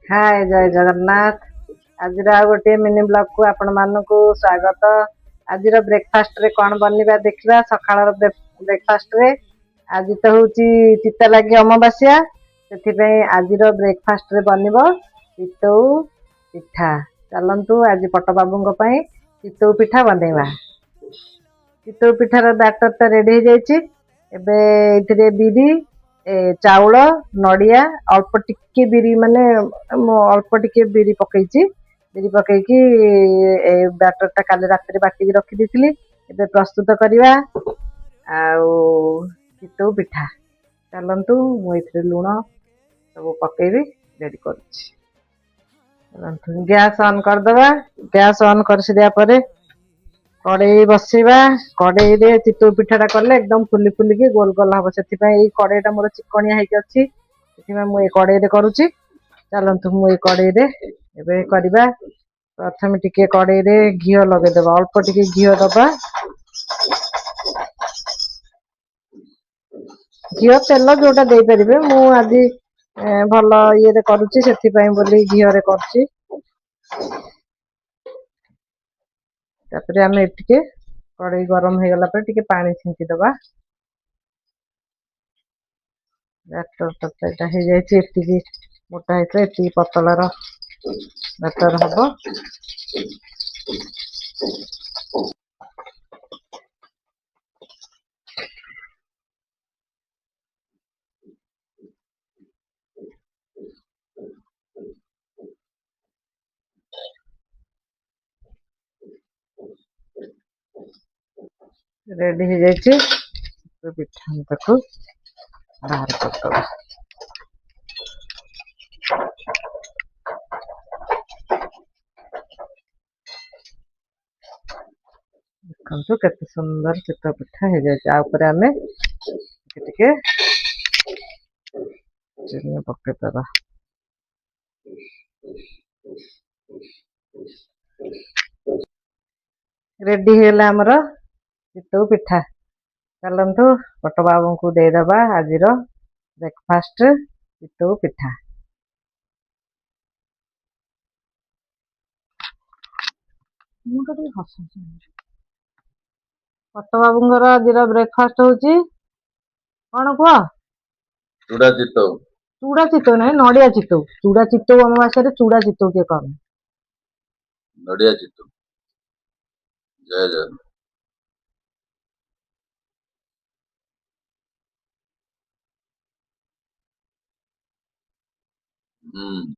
हाय जय जगन्नाथ। आज गोटे मिनी ब्लॉग को आपण मानकु स्वागत। आज ब्रेकफास्ट रे कौन बनवा देखा सका ब्रेकफास्ट रे आज तो हूँ चिता लगी अमावास्या से आज ब्रेकफास्ट रे बनव चितऊ पिठा। चलतु आज पट बाबू चितऊ पिठा बनवा। चितऊ पिठार बैटर तो रेडी हो जाए। बिरी चाउल नड़िया अल्प टिके बिरी माने अल्प टिके बिरी पकईची बिरी पकईकी बैटर टा काली रात बाटी रखी दी। एबे प्रस्तुत करवा चितऊ पिठा। चलतु मुझे लुण सब पकेबी रेडी कर गैस ऑन करदे। गैस ऑन कर सारा पर कड़े बसवा। कड़े रे चितऊ पिठाटा कले एकदम फुली फुलिकी गोल गोल हम से कड़ेटा मोर चिकनिया अच्छी मुझे कड़े करुच्ची। चलतु मुझे कड़े करवा। प्रथम टिके कड़े घी लगेदेव अल्प टिके घी दबा। घी तेल जोटा दे पारे मु आज भल ये करुच्ची से घी कर। तापर आम टे कड़े गरम हो गला टे पानी छींची दबा। बैटर तरकारीटा हो जाए मोटा है पतलार बैटर हम। रेडी हो जाए पिठा तक बाहर करदे। देखो केते सुंदर चितऊ पिठा हो जाए। आम टे चीनी पकईदबा। रेडी है आमर चितऊ पिठा। चलतु पट बाबू को देदबा आज ब्रेकफास्ट चितऊ पिठा। पट बाबूर आज ब्रेकफास्ट हूँ कौन कह चूड़ा चितऊ। चूड़ा चितऊ ना नड़िया चितऊ। चूड़ा चितऊ अमावास्या चूड़ा चितऊ टे कह नड़िया चितऊ। जय जय।